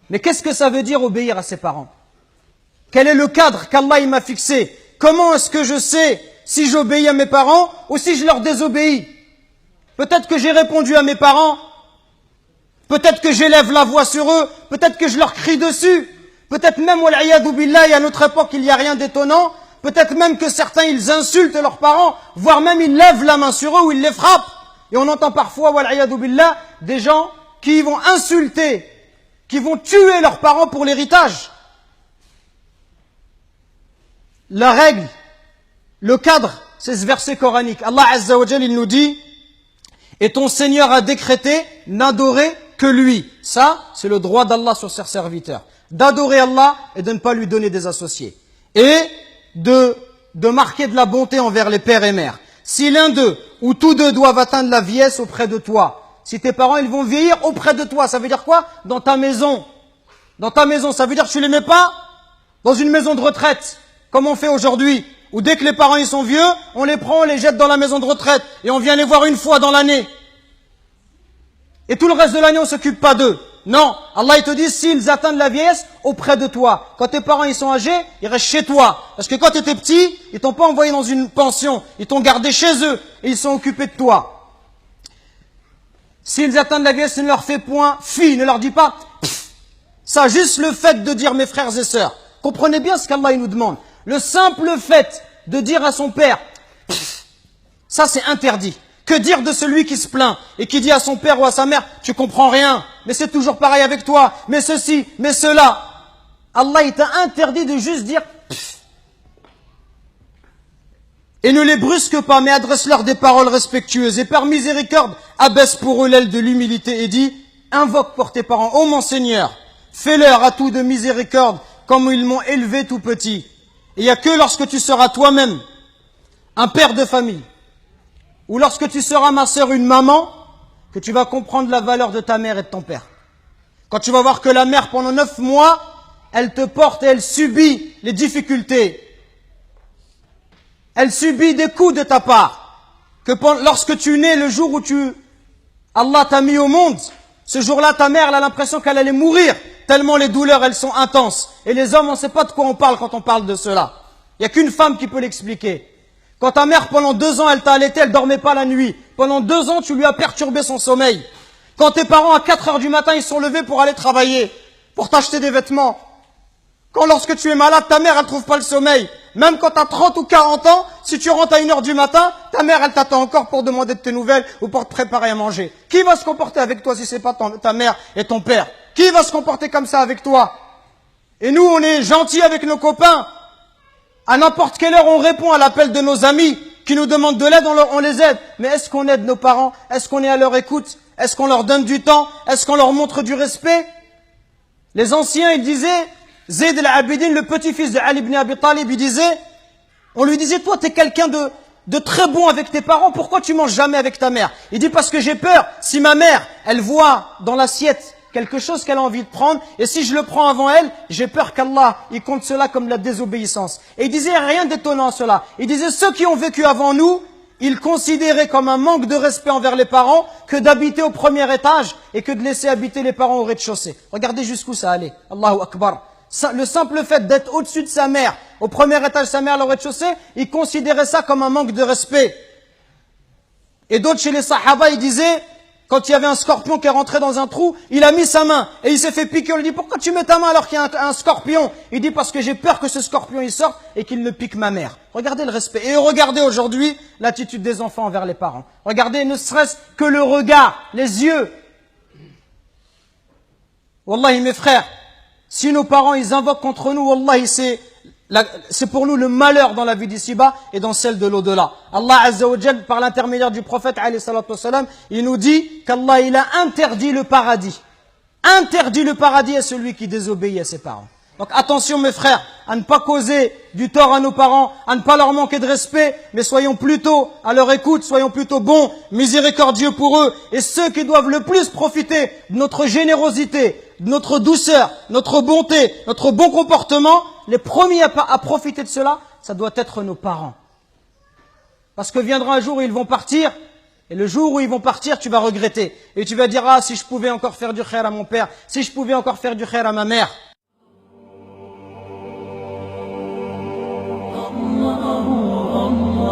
Mais qu'est-ce que ça veut dire obéir à ses parents? Quel est le cadre qu'Allah m'a fixé? Comment est-ce que je sais si j'obéis à mes parents ou si je leur désobéis? Peut-être que j'ai répondu à mes parents, peut-être que j'élève la voix sur eux, peut-être que je leur crie dessus, peut-être même, wal'iyadou billah, à notre époque, il n'y a rien d'étonnant, peut-être même que certains, ils insultent leurs parents, voire même ils lèvent la main sur eux ou ils les frappent. Et on entend parfois, wal'iyadou billah, des gens qui vont insulter, qui vont tuer leurs parents pour l'héritage. La règle, le cadre, c'est ce verset coranique. Allah Azza wa Jal, il nous dit, et ton Seigneur a décrété n'adorer que lui. Ça, c'est le droit d'Allah sur ses serviteurs. D'adorer Allah et de ne pas lui donner des associés. Et de marquer de la bonté envers les pères et mères. Si l'un d'eux ou tous deux doivent atteindre la vieillesse auprès de toi, si tes parents ils vont vieillir auprès de toi, ça veut dire quoi? Dans ta maison. Dans ta maison, ça veut dire que tu les mets pas dans une maison de retraite, comme on fait aujourd'hui, où dès que les parents ils sont vieux, on les prend, on les jette dans la maison de retraite, et on vient les voir une fois dans l'année. Et tout le reste de l'année, on s'occupe pas d'eux. Non, Allah il te dit, s'ils atteignent la vieillesse, auprès de toi. Quand tes parents ils sont âgés, ils restent chez toi. Parce que quand tu étais petit, ils t'ont pas envoyé dans une pension, ils t'ont gardé chez eux, et ils sont occupés de toi. S'ils atteignent la vieillesse, ne leur fais point fi, ne leur dis pas pff. Ça, juste le fait de dire mes frères et sœurs. Comprenez bien ce qu'Allah il nous demande. Le simple fait de dire à son père, pff, ça c'est interdit. Que dire de celui qui se plaint et qui dit à son père ou à sa mère, tu comprends rien, mais c'est toujours pareil avec toi, mais ceci, mais cela. Allah il t'a interdit de juste dire pff. Et ne les brusque pas, mais adresse-leur des paroles respectueuses. Et par miséricorde, abaisse pour eux l'aile de l'humilité et dit, invoque pour tes parents, ô mon Seigneur, fais-leur à tout de miséricorde, comme ils m'ont élevé tout petit. Et il n'y a que lorsque tu seras toi-même un père de famille, ou lorsque tu seras ma sœur, une maman, que tu vas comprendre la valeur de ta mère et de ton père. Quand tu vas voir que la mère, pendant 9 mois, elle te porte et elle subit les difficultés. Elle subit des coups de ta part. Que lorsque tu nais, le jour où Allah t'a mis au monde, ce jour-là, ta mère, elle a l'impression qu'elle allait mourir, tellement les douleurs, elles sont intenses. Et les hommes, on ne sait pas de quoi on parle quand on parle de cela. Il n'y a qu'une femme qui peut l'expliquer. Quand ta mère, pendant 2 ans, elle t'a allaité, elle dormait pas la nuit. Pendant 2 ans, tu lui as perturbé son sommeil. Quand tes parents, à 4 heures du matin, ils sont levés pour aller travailler, pour t'acheter des vêtements. Quand lorsque tu es malade, ta mère, elle trouve pas le sommeil. Même quand tu as 30 ou 40 ans, si tu rentres à 1 heure du matin, ta mère, elle t'attend encore pour demander de tes nouvelles ou pour te préparer à manger. Qui va se comporter avec toi si c'est pas ta mère et ton père? Qui va se comporter comme ça avec toi? Et nous, on est gentils avec nos copains. À n'importe quelle heure, on répond à l'appel de nos amis qui nous demandent de l'aide, on les aide. Mais est-ce qu'on aide nos parents? Est-ce qu'on est à leur écoute? Est-ce qu'on leur donne du temps? Est-ce qu'on leur montre du respect? Les anciens, ils disaient, Zayd al-Abidin, le petit-fils de Ali ibn Abi Talib, il disait, on lui disait, toi, t'es quelqu'un de très bon avec tes parents, pourquoi tu manges jamais avec ta mère? Il dit, parce que j'ai peur, si ma mère, elle voit dans l'assiette quelque chose qu'elle a envie de prendre, et si je le prends avant elle, j'ai peur qu'Allah, il compte cela comme de la désobéissance. Et il disait rien d'étonnant à cela. Il disait, ceux qui ont vécu avant nous, ils considéraient comme un manque de respect envers les parents que d'habiter au premier étage et que de laisser habiter les parents au rez-de-chaussée. Regardez jusqu'où ça allait. Allahu Akbar. Le simple fait d'être au-dessus de sa mère, au premier étage, sa mère, au rez-de-chaussée, ils considéraient ça comme un manque de respect. Et d'autres chez les Sahaba, ils disaient, quand il y avait un scorpion qui est rentré dans un trou, il a mis sa main et il s'est fait piquer. On lui dit, pourquoi tu mets ta main alors qu'il y a un scorpion? Il dit, parce que j'ai peur que ce scorpion il sorte et qu'il ne pique ma mère. Regardez le respect. Et regardez aujourd'hui l'attitude des enfants envers les parents. Regardez ne serait-ce que le regard, les yeux. Wallahi mes frères, si nos parents ils invoquent contre nous, wallahi c'est pour nous le malheur dans la vie d'ici-bas et dans celle de l'au-delà. Allah Azza wa Jal, par l'intermédiaire du prophète alayhi salatu wassalam, il nous dit qu'Allah il a interdit le paradis. Interdit le paradis à celui qui désobéit à ses parents. Donc attention mes frères, à ne pas causer du tort à nos parents, à ne pas leur manquer de respect, mais soyons plutôt à leur écoute, soyons plutôt bons, miséricordieux pour eux. Et ceux qui doivent le plus profiter de notre générosité, de notre douceur, notre bonté, notre bon comportement, les premiers à profiter de cela, ça doit être nos parents. Parce que viendra un jour où ils vont partir, Et le jour où ils vont partir, tu vas regretter. Et tu vas dire, ah, si je pouvais encore faire du khair à mon père, si je pouvais encore faire du khair à ma mère. الله